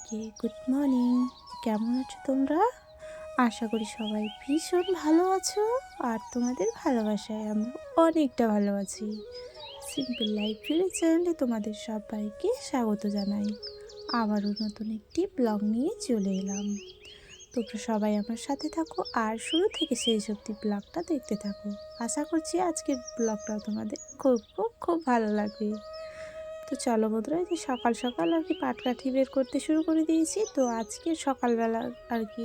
সবাইকে good morning. কেমন আছো তোমরা? আশা করি সবাই ভীষণ ভালো আছো। আর তোমাদের ভালোবাসায় আমরা অনেকটা ভালো আছি। সিম্পল লাইফ ফিরে চ্যানেলে তোমাদের সবাইকে স্বাগত জানাই। আবারও নতুন একটি ব্লগ নিয়ে চলে এলাম। তোমরা সবাই আমার সাথে থাকো আর শুরু থেকে শেষ অবধি ব্লগটা দেখতে থাকো। আশা করছি আজকের ব্লগটাও তোমাদের খুব খুব খুব ভালো লাগবে। তো চলো বন্ধুরা, যে সকাল সকাল আর কি পাটকাঠি বের করতে শুরু করে দিয়েছি। তো আজকে সকালবেলা আর কি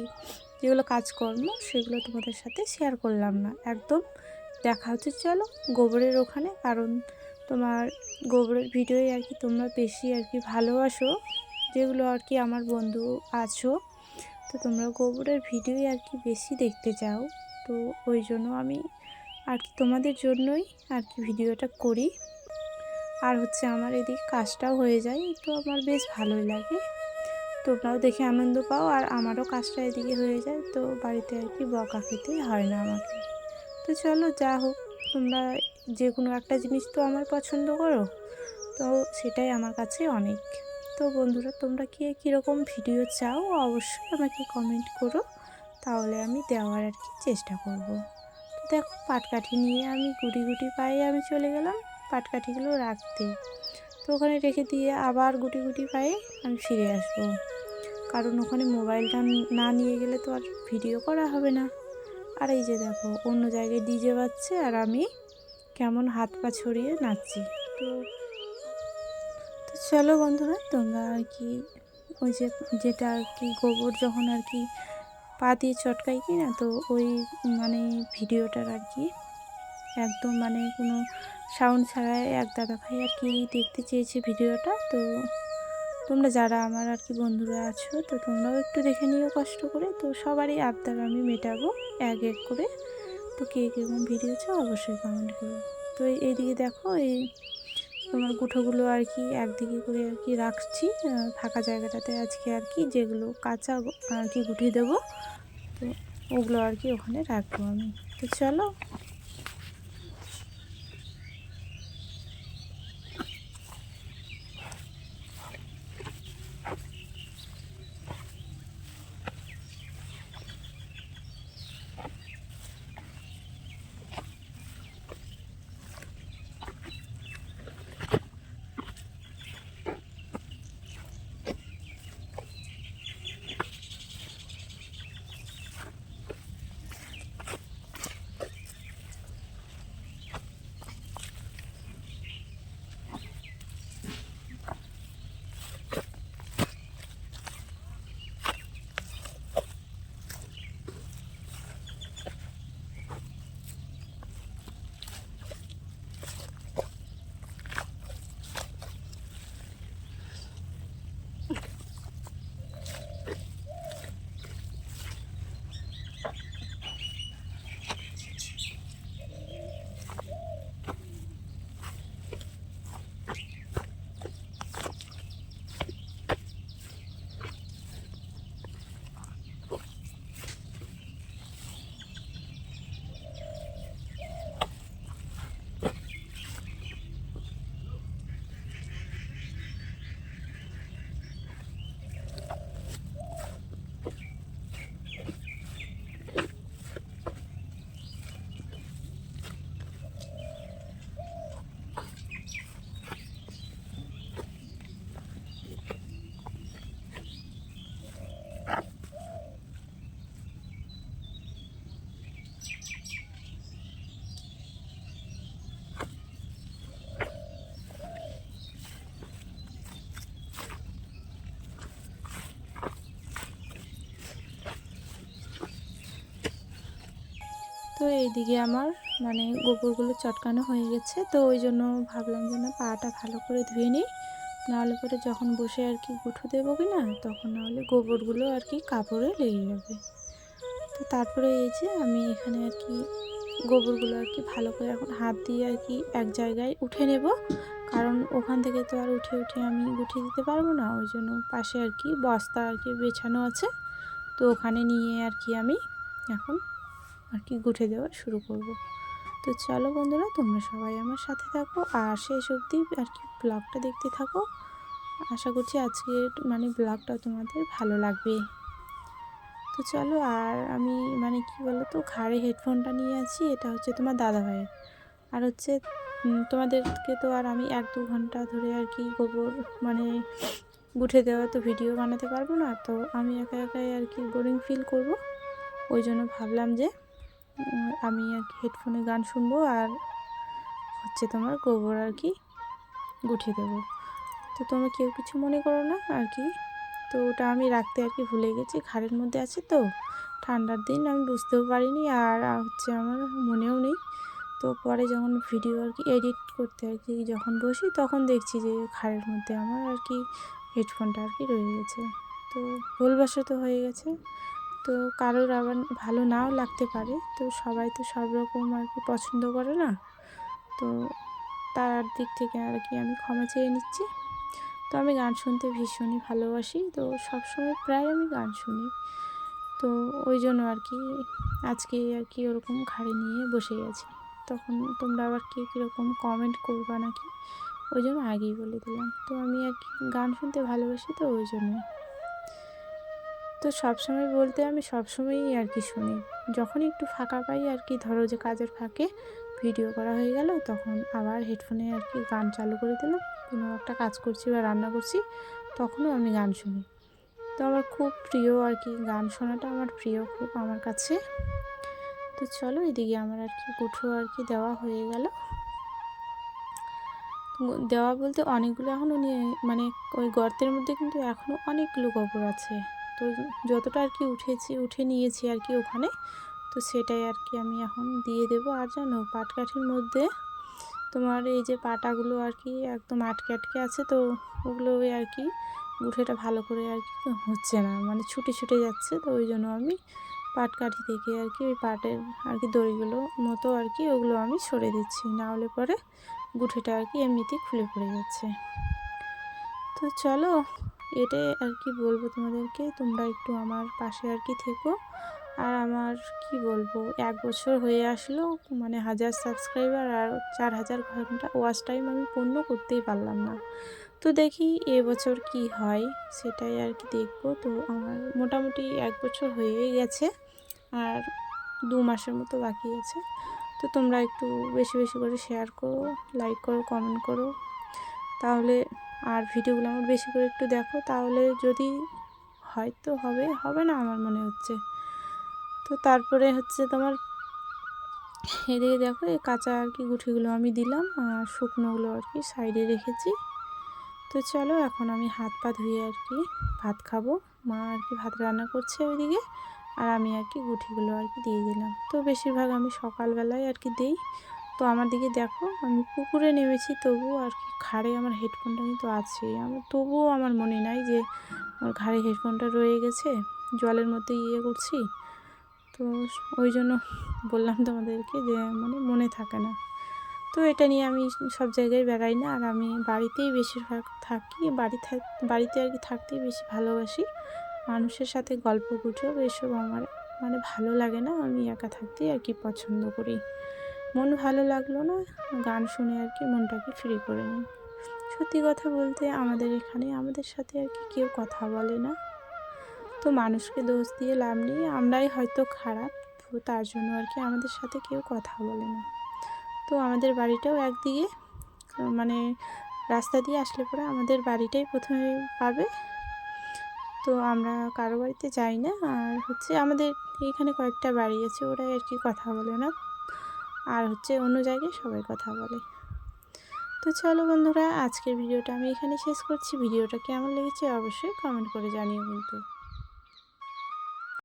যেগুলো কাজকর্ম সেগুলো তোমাদের সাথে শেয়ার করলাম না, একদম দেখা হচ্ছে চলো গোবরের ওখানে। কারণ তোমার গোবরের ভিডিওই আর কি তোমরা বেশি আর কি ভালোবাসো, যেগুলো আর কি আমার বন্ধু আছো, তো তোমরা গোবরের ভিডিওই আর কি বেশি দেখতে চাও। তো ওই জন্য আমি আর কি তোমাদের জন্যই আর কি ভিডিওটা করি। আর হচ্ছে আমার এদিকে কাজটাও হয়ে যায়, তো আমার বেশ ভালোই লাগে। তোমরাও দেখে আনন্দ পাও আর আমারও কাজটা এদিকে হয়ে যায়, তো বাড়িতে আর কি বকা খেতেই হয় না আমাকে। তো চলো যা হোক, তোমরা যে কোনো একটা জিনিস তো আমার পছন্দ করো, তো সেটাই আমার কাছে অনেক। তো বন্ধুরা, তোমরা কি কীরকম ভিডিও চাও অবশ্যই আমাকে কমেন্ট করো, তাহলে আমি দেওয়ার আর কি চেষ্টা করব। তো দেখো, পাটকাঠি নিয়ে আমি গুটি গুটি পায়ে আমি চলে গেলাম পাটকাঠিগুলো রাখতে। তো ওখানে রেখে দিয়ে আবার গুটি গুটি পায়ে আমি ফিরে আসবো, কারণ ওখানে মোবাইলটা না নিয়ে গেলে তো আর ভিডিও করা হবে না। আর এই যে দেখো, অন্য জায়গায় ডিজে বাজছে আর আমি কেমন হাত পা ছড়িয়ে নাচছি। তো তো চলো বন্ধুরা, তোমরা আর কি ওই যে যেটা আর কি গোবর যখন আর কি পা দিয়ে চটকাই কি না, তো ওই মানে ভিডিওটার আর কি একদম মানে কোনো সাউন্ড ছাড়াই এক দাদা ভাই আর কি দেখতে চেয়েছে ভিডিওটা। তো তোমরা যারা আমার আর কি বন্ধুরা আছো, তো তোমরাও একটু দেখে নিও কষ্ট করে। তো সবারই আবদার আমি মেটাবো এক এক করে। তো কে কীরকম ভিডিও চাও অবশ্যই কমেন্ট করো। তো এইদিকে দেখো, এই তোমার গুঁঠোগুলো আর কি একদিকে করে আর কি রাখছি ফাঁকা জায়গাটাতে। আজকে আর কি যেগুলো কাঁচা আর কি গুটিয়ে দেবো, তো ওগুলো আর কি ওখানে রাখবো আমি। তো চলো। তো এইদিকে আমার মানে গোবরগুলো চটকানো হয়ে গেছে, তো ওই জন্য ভাবলাম যে না, পাটা ভালো করে ধুয়ে নিই, নাহলে পরে যখন বসে আর কি গুঁঠো দেবো কি না, তখন নাহলে গোবরগুলো আর কি কাপড়ে লেগে যাবে। তো তারপরে এই যে আমি এখানে আর কি গোবরগুলো আর কি ভালো করে এখন হাত দিয়ে আর কি এক জায়গায় উঠে নেব, কারণ ওখান থেকে তো আর উঠে উঠে আমি গুঠিয়ে দিতে পারবো না। ওই জন্য পাশে আর কি বস্তা আর কি বেছানো আছে, তো ওখানে নিয়ে আর কি আমি এখন আর কি গুঠে দেওয়া শুরু করব। তো চলো বন্ধুরা, তোমরা সবাই আমার সাথে থাকো আর শেষ অবধি আর কি ব্লগটা দেখতে থাকো। আশা করছি আজকের ব্লগটা তোমাদের ভালো লাগবে। তো চলো, আর আমি কি বলো তো, ঘাড়ে হেডফোনটা নিয়ে আছি, এটা হচ্ছে তোমার দাদাভাইয়ের। আর হচ্ছে তোমাদেরকে তো আর আমি 1-2 ঘন্টা ধরে গোবর গুঠে দেওয়া তো ভিডিও বানাতে পারবো না। তো আমি একা একাই বোরিং ফিল করব। ওই জন্য ভাবলাম যে আমি হেডফোনে গান শুনবো আর হচ্ছে তোমার গোবর গুঠে দেবো। তো তোমরা কেউ কিছু মনে করো না তো ওটা আমি রাখতে ভুলে গেছি, ঘাড়ের মধ্যে আছে তো, ঠান্ডার দিন আমি বুঝতেও পারিনি, আর হচ্ছে আমার মনেও নেই। তো পরে যখন ভিডিও এডিট করতে যখন বসি, তখন দেখছি যে ঘাড়ের মধ্যে আমার হেডফোনটা রয়ে গেছে। তো ভুলবশত হয়ে গেছে। তো কারোর আবার ভালো নাও লাগতে পারে, তো সবাই তো সব রকম পছন্দ করে না। তো তার দিক থেকে আমি ক্ষমা চেয়ে নিচ্ছি। তো আমি গান শুনতে ভীষণই ভালোবাসি, তো সবসময় প্রায় আমি গান শুনি। তো ওই জন্য আজকে ওরকম ঘাড়ে নিয়ে বসে গেছি। তখন তোমরা আবার কে কীরকম কমেন্ট করবা নাকি, ওই জন্য আগেই বলে দিলাম। তো আমি গান শুনতে ভালোবাসি, তো ওই জন্য। তো সবসময় বলতে আমি সবসময়ই শুনি, যখনই একটু ফাঁকা পাই ধরো যে কাজের ফাঁকে ভিডিও করা হয়ে গেল, তখন আবার হেডফোনে গান চালু করে দিলাম। কোনো একটা কাজ করছি বা রান্না করছি, তখনও আমি গান শুনি। তো আমার খুব প্রিয় গান শোনাটা আমার প্রিয় খুব আমার কাছে। তো চলো, এদিকে আমার গুঠো দেওয়া হয়ে গেল। দেওয়া বলতে অনেকগুলো এখনও নিয়ে ওই গর্তের মধ্যে কিন্তু এখনও অনেকগুলো গোবর আছে। তো যতটা উঠে নিয়েছি ওখানে, তো সেটাই আমি এখন দিয়ে দেবো। আর জানো, পাটকাঠির মধ্যে তোমার এই যে পাটাগুলো একদম আটকে আটকে আছে, তো ওগুলো গুঠেটা ভালো করে হচ্ছে না, ছুটে ছুটে যাচ্ছে। তো ওই জন্য আমি পাটকাঠি থেকে ওই পাটের দড়িগুলো মতো ওগুলো আমি সরে দিচ্ছি, না হলে পরে গুঠেটা এমনিতেই খুলে পড়ে যাচ্ছে। তো চলো, এটাই বলবো তোমাদেরকে, তোমরা একটু আমার পাশে থেকো। আর আমার কি বলবো, 1 বছর হয়ে আসলো, 1000 সাবস্ক্রাইবার আর 4000 ঘন্টা ওয়াচ টাইম আমি পূর্ণ করতেই পারলাম না। তো দেখি এবছর কি হয়, সেটাই দেখবো। তো আমার মোটামুটি 1 বছর হয়েই গেছে, আর 2 মাসের মতো বাকি আছে। তো তোমরা একটু বেশি বেশি করে শেয়ার করো, লাইক করো, কমেন্ট করো, তাহলে আর ভিডিওগুলো আমার বেশি করে একটু দেখো, তাহলে যদি হয়তো হবে না আমার মনে হচ্ছে। তো তারপরে হচ্ছে তোমার এদিকে দেখো, এই কাঁচা গুঠিগুলো আমি দিলাম, আর শুকনোগুলো সাইডে রেখেছি। তো চলো, এখন আমি হাত পা ধুয়ে ভাত খাবো। মা ভাত রান্না করছে ওইদিকে, আর আমি গুঠিগুলো দিয়ে দিলাম। তো বেশিরভাগ আমি সকালবেলায় দিই। তো আমার দিকে দেখো, আমি পুকুরে নেমেছি, তবুও ঘাড়ে আমার হেডফোনটা কিন্তু আছেই। তবুও আমার মনে নাই যে আমার ঘাড়ে হেডফোনটা রয়ে গেছে, জলের মধ্যে করছি। তো ওই জন্য বললাম তোমাদেরকে যে মনে থাকে না। তো এটা নিয়ে আমি সব জায়গায় বেড়াই না, আর আমি বাড়িতেই বেশিরভাগ থাকি। বাড়িতে থাকতেই বেশি ভালোবাসি। মানুষের সাথে গল্প গুজব এসব আমার ভালো লাগে না, আমি একা থাকতেই পছন্দ করি। মন ভালো লাগলো না, গান শুনে মনটাকে ফ্রি করে নিই। সত্যি কথা বলতে, আমাদের এখানে আমাদের সাথে কেউ কথা বলে না। তো মানুষকে দোষ দিয়ে লাভ নেই, আমরাই হয়তো খারাপ, তো তার জন্য আমাদের সাথে কেউ কথা বলে না। তো আমাদের বাড়িটাও একদিকে রাস্তা দিয়ে আসলে পরে আমাদের বাড়িটাই প্রথমে পাবে। তো আমরা কারো বাড়িতে যাই না। আর হচ্ছে আমাদের এখানে কয়েকটা বাড়ি আছে, ওরাই কথা বলে না, আর হচ্ছে অন্য জায়গায় সবাই কথা বলে। তো চলো বন্ধুরা, আজকের ভিডিওটা আমি এখানে শেষ করছি। ভিডিওটা কেমন লেগেছে অবশ্যই কমেন্ট করে জানিও কিন্তু।